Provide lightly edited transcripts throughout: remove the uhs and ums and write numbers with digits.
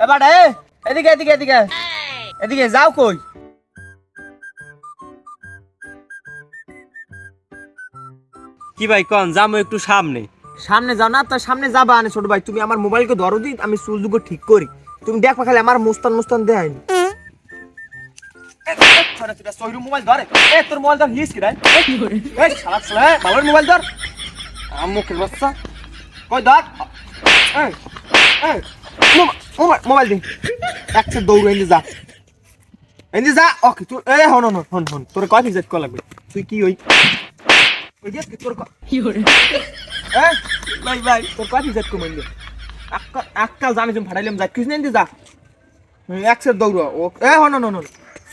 এবার এদিকে এদিকে এদিকে এদিকে যাও কই? কি ভাই কোন যাবো একটু সামনে? সামনে যাও না, তার সামনে যাবা আনে ছোট ভাই। তুমি আমার মোবাইলকে ধরো দি, আমি সুযোগ ঠিক করি। তুমি দেখবা খালি আমার মুস্তান মুস্তান দেয়নি। মোবাইল ধরে তোর মোবাইল ধর হিস কি রে? এই শালা শালা ভালোর মোবাইল ধর। মুখের বাচ্চা কই ধর। এই এই মোবাইল দিন একটা দৌড় এনে যা, এনে যা। ওকে তুই হন হন হন হন তোর কয় ফিজাত কল লাগবে? তুই কি ওই তোর কি করে ভাই ভাই তোর কয় ফিজাত কমাইল আজকাল জানি তুমি ফাটাইলাম যা কিছু নেই যা একশো দৌড়। ও হন হন হন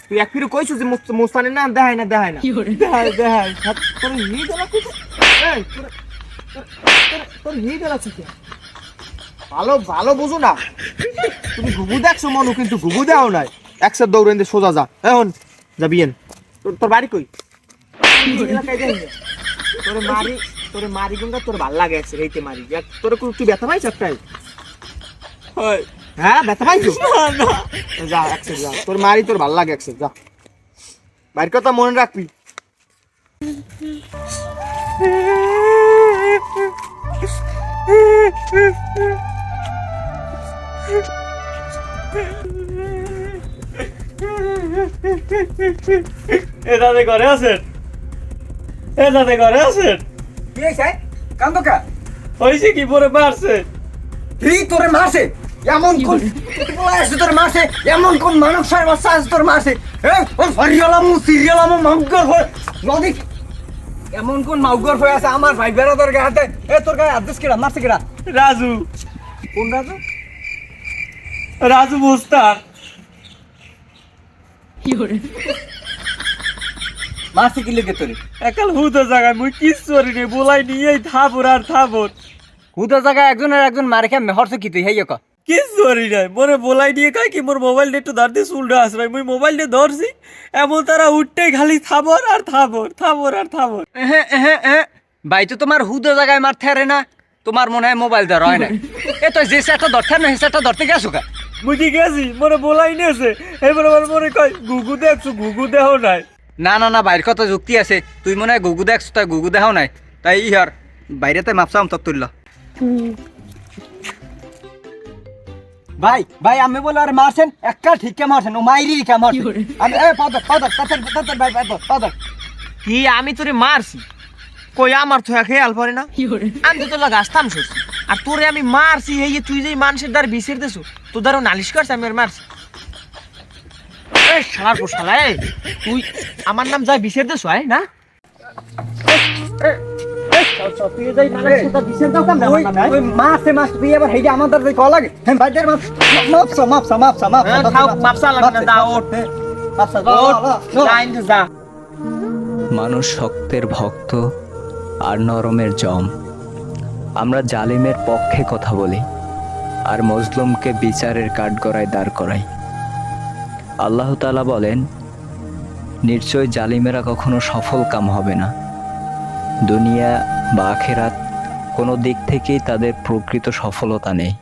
তুই এক ফিরে কইছিস যে মুস্তানের নাম দেখায় না দেখায় না দেখায় দেখায় তোর নিয়ে গেল তোর নিয়ে গেল ভালো ভালো বুঝো না তুমি। ঘুঘু দেখছো মনু, কিন্তু ঘুঘু দেও নাই। একসাথে দৌড়ে সোজা যা এখন যাবিয়েন। তোর বাড়ি কই? তোরে মারি গুঙ্গা তোর ভাল লাগে এইতে মারি। তোর তুই ব্যথা পাইছ একটাই? হ্যাঁ ব্যথা পাইছো? যা একসাথে যা, তোর মারি তোর ভাল লাগে একসাথে যা। বাড়ির কথা মনে রাখবি। এ দাদা ঘরে আছেন? এ দাদা ঘরে আছেন? কি হইছে কান্দ কা? হইছে কি পরে মারছে? কি তোরে মারছে? এমন কোন বলা আছে তোর মারছে? এমন কোন মানব সাহেব আছে তোর মারছে? ও ফরিয়ালামু সিরিয়ালামু মাউগর হয় নদী। এমন কোন মাউগর হয়ে আছে আমার ভাই বেরাদার গায়ে হাতে? তোর গায়ে হাত দিস কেডা? মারছে কেডা? রাজু। কোন রাজু? রাজু মুস্তান। মারছে কি লেগে তোরে? একাল হুদা জায়গায় মুই কিচ্ছু করি নি, বলাই নিয়েই থাবর আর থাবর। হুদা জায়গায় একজন মারে খেয়ে হরছে কি তুই? হেই ক কিচ্ছু করি নাই, মোরে বলাই নিয়ে কাই কি মোর মোবাইল একটু ধরতে চুলটা আসরাই মুই মোবাইল নিয়ে ধরছি, এমন তারা উঠতেই খালি থাবর আর থাবর থাবর আর থাবর। ভাই তো তোমার হুদা জায়গায় মারতে হারে না, তোমার মনে হয় মোবাইল ধরা হয় না। এ তো যে সেটা ধরতে না সেটা ধরতে গেছো কা? মুই কি গেছি মোরে বলাই নিয়েছে, এবার মোরে কয় গুগু দেখছো, গুগু দেহ নাই। না না না বাইরের কথা যুক্তি আছে। তুই মনে হয় গুগু দেখছ, তাই গুগু দেখাও নাই। তাই ইয়ার বাইরেতে মাপসাম তক তুলল। ভাই ভাই আমি বলে আর মারছেন একটা ঠিক কে মারছেন? ও মাইরি কে মারছেন? আমি পাউডার পাউডার তাতে ভাই পাউডার কি আমি তোরে মারছি? কই আমার তো খেয়াল পড়ে না। আমি তো তোলা গাছতাম শুনছি, আর তোরে আমি মারছি এই যে তুই যে মানুষের দ্বার বিচার দেছো, তোর দ্বারা নালিশ করছে আমি আর মারছি। শালার পর শালা তুই আমার নাম যা বিচার দেছো আয় না? মানুষ শক্তের ভক্ত আর নরমের জম। আমরা জালিমের পক্ষে কথা বলি আর মজলুমকে বিচারের কাঠগড়ায় দাঁড় করাই। আল্লাহ তাআলা বলেন, নিশ্চয় জালিমেরা কখনো সফল কাম হবে না। দুনিয়া বা আখিরাত কোনো দিক থেকেই তাদের প্রকৃত সফলতা নেই।